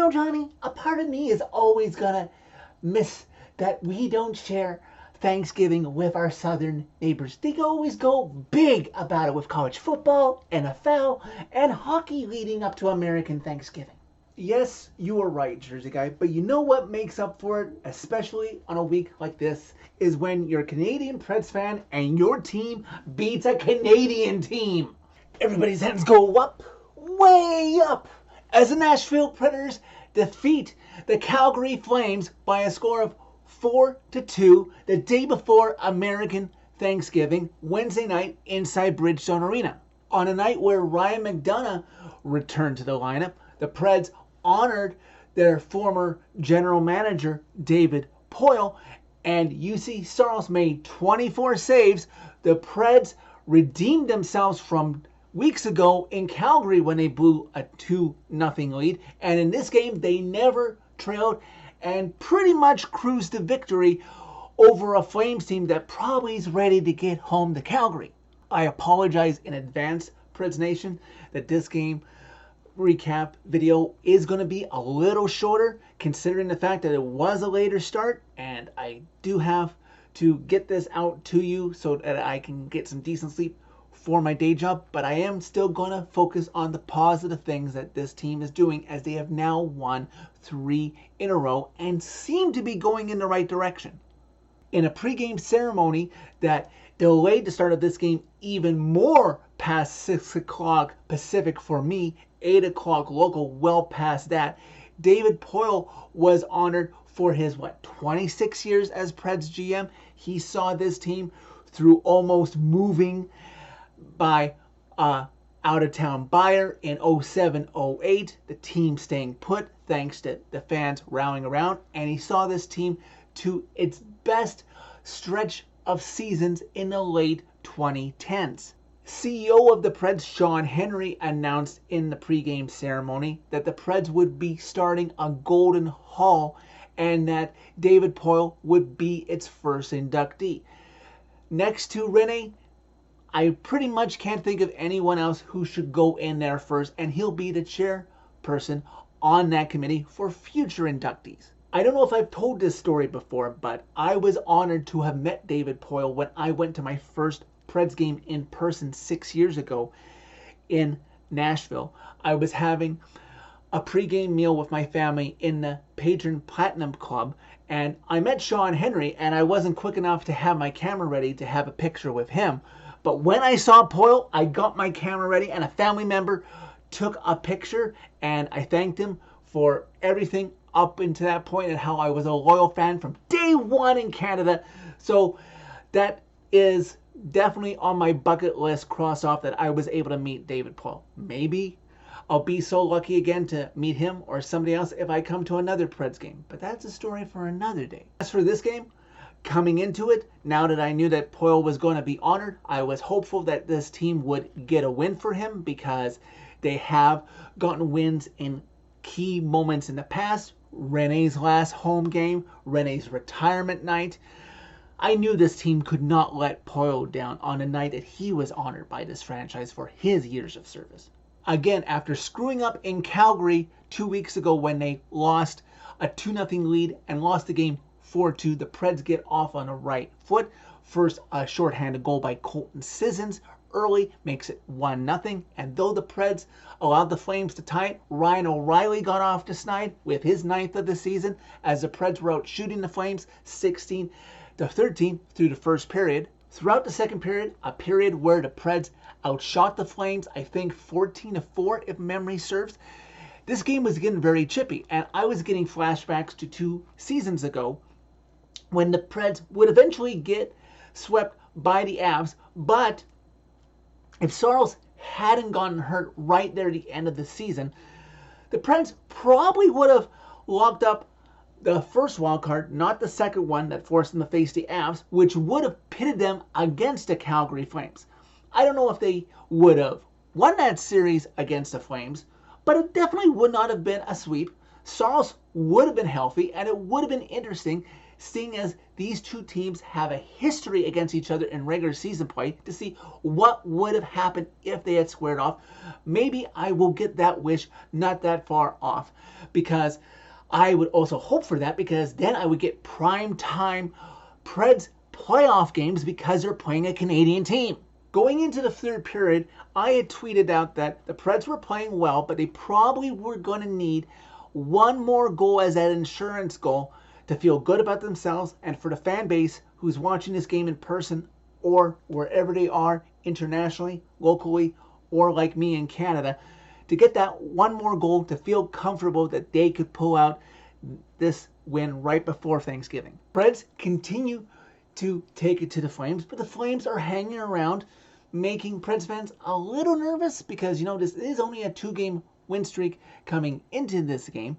know, Johnny, a part of me is always gonna miss that we don't share Thanksgiving with our southern neighbors. They always go big about it with college football, NFL, and hockey leading up to American Thanksgiving. Yes, you are right, Jersey guy, but you know what makes up for it, especially on a week like this, is when you're a Canadian Preds fan and your team beats a Canadian team. Everybody's hands go up, way up, as the Nashville Predators defeat the Calgary Flames by a score of 4-2 the day before American Thanksgiving, Wednesday night inside Bridgestone Arena. On a night where Ryan McDonough returned to the lineup, the Preds honored their former general manager, David Poile, and UC Saros made 24 saves. The Preds redeemed themselves from weeks ago in Calgary when they blew a 2-0 lead, and in this game they never trailed and pretty much cruised to victory over a Flames team that probably is ready to get home to Calgary. I apologize in advance, Preds Nation, that this game recap video is going to be a little shorter considering the fact that it was a later start, and I do have to get this out to you so that I can get some decent sleep for my day job, but I am still going to focus on the positive things that this team is doing, as they have now won 3 in a row and seem to be going in the right direction. In a pregame ceremony that delayed the start of this game even more past 6 o'clock Pacific for me, 8 o'clock local, well past that, David Poile was honored for his, 26 years as Preds GM. He saw this team through almost moving by out-of-town buyer in 07-08, the team staying put thanks to the fans rallying around, and he saw this team to its best stretch of seasons in the late 2010s. CEO of the Preds, Sean Henry, announced in the pregame ceremony that the Preds would be starting a Golden Hall and that David Poile would be its first inductee. Next to Rene, I pretty much can't think of anyone else who should go in there first, and he'll be the chairperson on that committee for future inductees. I don't know if I've told this story before, but I was honored to have met David Poile when I went to my first Preds game in person 6 years ago in Nashville. I was having a pregame meal with my family in the Patron Platinum Club, and I met Sean Henry, and I wasn't quick enough to have my camera ready to have a picture with him. But when I saw Poile, I got my camera ready, and a family member took a picture, and I thanked him for everything up into that point and how I was a loyal fan from day one in Canada. So that is definitely on my bucket list, cross off, that I was able to meet David Poile. Maybe I'll be so lucky again to meet him or somebody else if I come to another Preds game, but that's a story for another day. As for this game, coming into it, now that I knew that Poile was going to be honored, I was hopeful that this team would get a win for him, because they have gotten wins in key moments in the past. Rene's last home game, Rene's retirement night. I knew this team could not let Poile down on a night that he was honored by this franchise for his years of service. Again, after screwing up in Calgary 2 weeks ago when they lost a 2-0 lead and lost the game 4-2, the Preds get off on the right foot. First, a shorthanded goal by Colton Sissons early makes it 1-0, and though the Preds allowed the Flames to tie it, Ryan O'Reilly got off to snide with his 9th of the season as the Preds were out shooting the Flames 16-13 through the first period. Throughout the second period, a period where the Preds outshot the Flames, I think 14-4 if memory serves, this game was getting very chippy, and I was getting flashbacks to 2 seasons ago when the Preds would eventually get swept by the Avs, but if Saros hadn't gotten hurt right there at the end of the season, the Preds probably would have locked up the first wild card, not the second one that forced them to face the Avs, which would have pitted them against the Calgary Flames. I don't know if they would have won that series against the Flames, but it definitely would not have been a sweep. Saros would have been healthy, and it would have been interesting seeing as these two teams have a history against each other in regular season play, to see what would have happened if they had squared off. Maybe I will get that wish not that far off, because I would also hope for that, because then I would get prime time Preds playoff games because they're playing a Canadian team. Going into the third period, I had tweeted out that the Preds were playing well, but they probably were going to need one more goal as that insurance goal to feel good about themselves, and for the fan base who's watching this game in person or wherever they are internationally, locally, or like me in Canada, to get that one more goal to feel comfortable that they could pull out this win right before Thanksgiving. Preds continue to take it to the Flames, but the Flames are hanging around, making Preds fans a little nervous, because, you know, this is only a 2-game win streak coming into this game,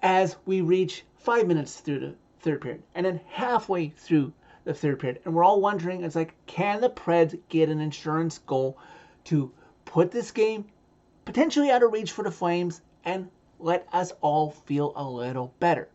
as we reach 5 minutes through the third period, and then halfway through the third period, and we're all wondering, it's like, can the Preds get an insurance goal to put this game potentially out of reach for the Flames and let us all feel a little better?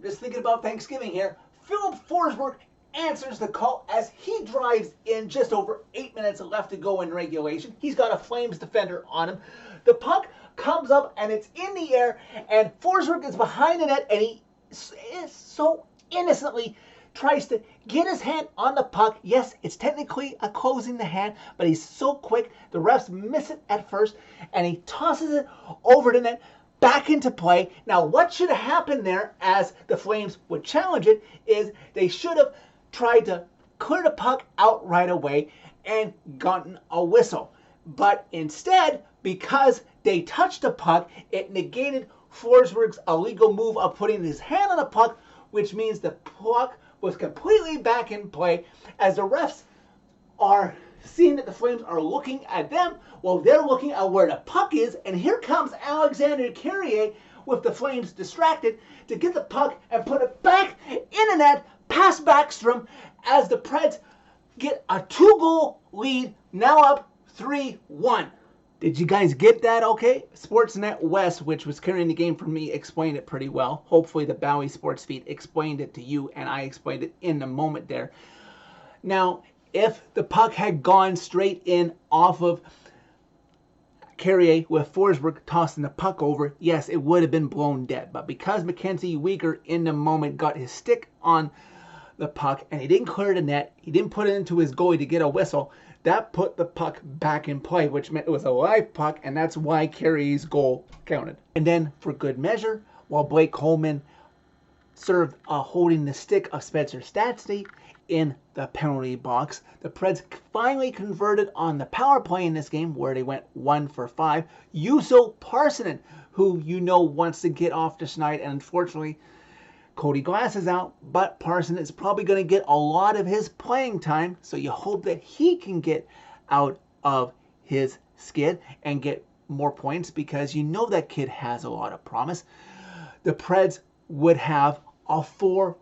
Just thinking about Thanksgiving here. Philip Forsberg answers the call as he drives in just over 8 minutes left to go in regulation. He's got a Flames defender on him. The puck comes up and it's in the air, and Forsberg is behind the net, and he is so innocently tries to get his hand on the puck. Yes, it's technically a closing the hand, but he's so quick, the refs miss it at first, and he tosses it over the net, back into play. Now, what should have happened there, as the Flames would challenge it, is they should have tried to clear the puck out right away and gotten a whistle. But instead, because they touched the puck, it negated Forsberg's illegal move of putting his hand on the puck, which means the puck was completely back in play, as the refs are seeing that the Flames are looking at them while they're looking at where the puck is, and here comes Alexander Carrier with the Flames distracted to get the puck and put it back in the net past Backstrom, as the Preds get a 2-goal lead, now up 3-1. Did you guys get that okay? Sportsnet West, which was carrying the game for me, explained it pretty well. Hopefully the Bowie Sports feed explained it to you, and I explained it in the moment there. Now, if the puck had gone straight in off of Carrier with Forsberg tossing the puck over, yes, it would have been blown dead. But because Mackenzie Weegar in the moment got his stick on the puck and he didn't clear the net, he didn't put it into his goalie to get a whistle, that put the puck back in play, which meant it was a live puck, and that's why Carrier's goal counted. And then, for good measure, while Blake Coleman served holding the stick of Spencer Stastny in the penalty box, the Preds finally converted on the power play in this game, where they went 1 for 5. Juuso Parssinen, who you know wants to get off this night, and unfortunately Cody Glass is out, but Parssinen is probably going to get a lot of his playing time, so you hope that he can get out of his skid and get more points, because you know that kid has a lot of promise. The Preds would have a 4-1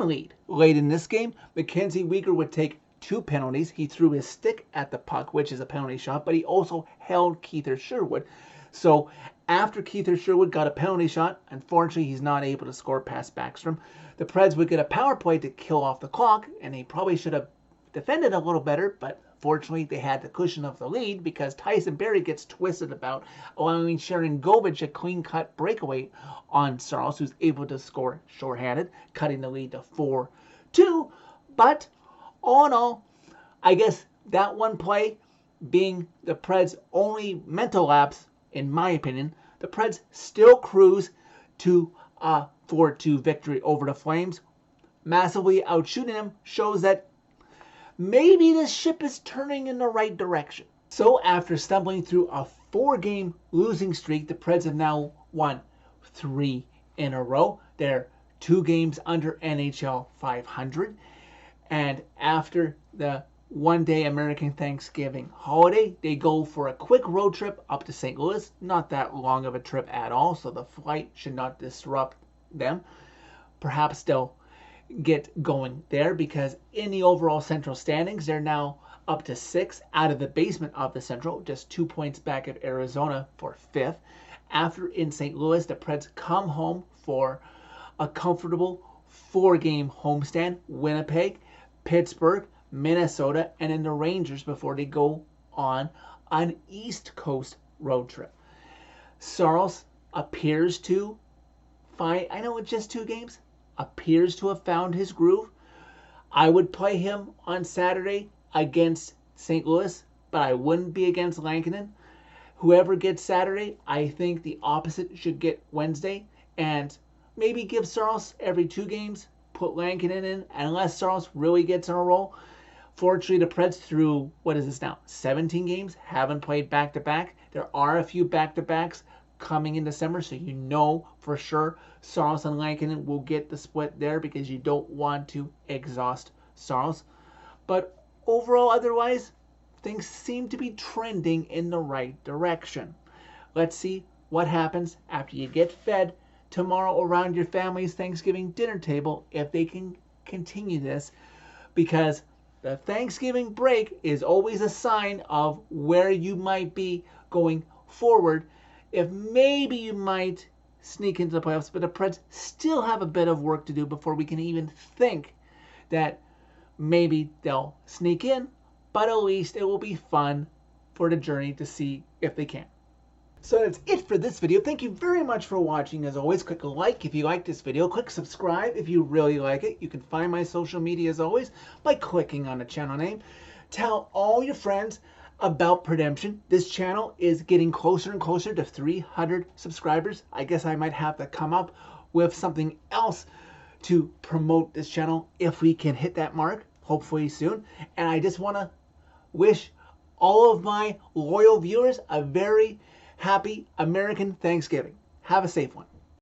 lead late in this game. Mackenzie Weegar would take 2 penalties. He threw his stick at the puck, which is a penalty shot, but he also held Keither Sherwood. So after Keither Sherwood got a penalty shot, unfortunately he's not able to score past Backstrom. The Preds would get a power play to kill off the clock, and they probably should have defended a little better, but fortunately they had the cushion of the lead, because Tyson Barrie gets twisted about, allowing Sharon Govich a clean-cut breakaway on Sarles, who's able to score shorthanded, cutting the lead to 4-2. But all in all, I guess that one play being the Preds' only mental lapse, in my opinion, the Preds still cruise to a 4-2 victory over the Flames. Massively outshooting them shows that maybe this ship is turning in the right direction. So after stumbling through a 4-game losing streak, the Preds have now won 3 in a row. They're 2 games under NHL 500. And after the one-day American Thanksgiving holiday, they go for a quick road trip up to St. Louis. Not that long of a trip at all, so the flight should not disrupt them. Perhaps they'll get going there, because in the overall Central standings, they're now up to 6 out of the basement of the Central, just 2 points back of Arizona for 5th. After in St. Louis, the Preds come home for a comfortable 4-game homestand. Winnipeg, Pittsburgh, Minnesota, and then the Rangers before they go on an East Coast road trip. Saros appears to find, I know it's just 2 games, appears to have found his groove. I would play him on Saturday against St. Louis, but I wouldn't be against Lankinen. Whoever gets Saturday, I think the opposite should get Wednesday. And maybe give Saros every 2 games, put Lankinen in, unless Saros really gets on a roll. Fortunately, the Preds through, what is this now, 17 games, haven't played back-to-back. There are a few back-to-backs coming in December, so you know for sure Saros and Lankinen will get the split there because you don't want to exhaust Saros. But overall, otherwise, things seem to be trending in the right direction. Let's see what happens after you get fed tomorrow around your family's Thanksgiving dinner table, if they can continue this, because the Thanksgiving break is always a sign of where you might be going forward. If maybe you might sneak into the playoffs, but the Preds still have a bit of work to do before we can even think that maybe they'll sneak in, but at least it will be fun for the journey to see if they can. So that's it for this video. Thank you very much for watching. As always, click like if you like this video. Click subscribe if you really like it. You can find my social media as always by clicking on the channel name. Tell all your friends about Redemption. This channel is getting closer and closer to 300 subscribers. I guess I might have to come up with something else to promote this channel if we can hit that mark, hopefully soon. And I just want to wish all of my loyal viewers a very happy American Thanksgiving. Have a safe one.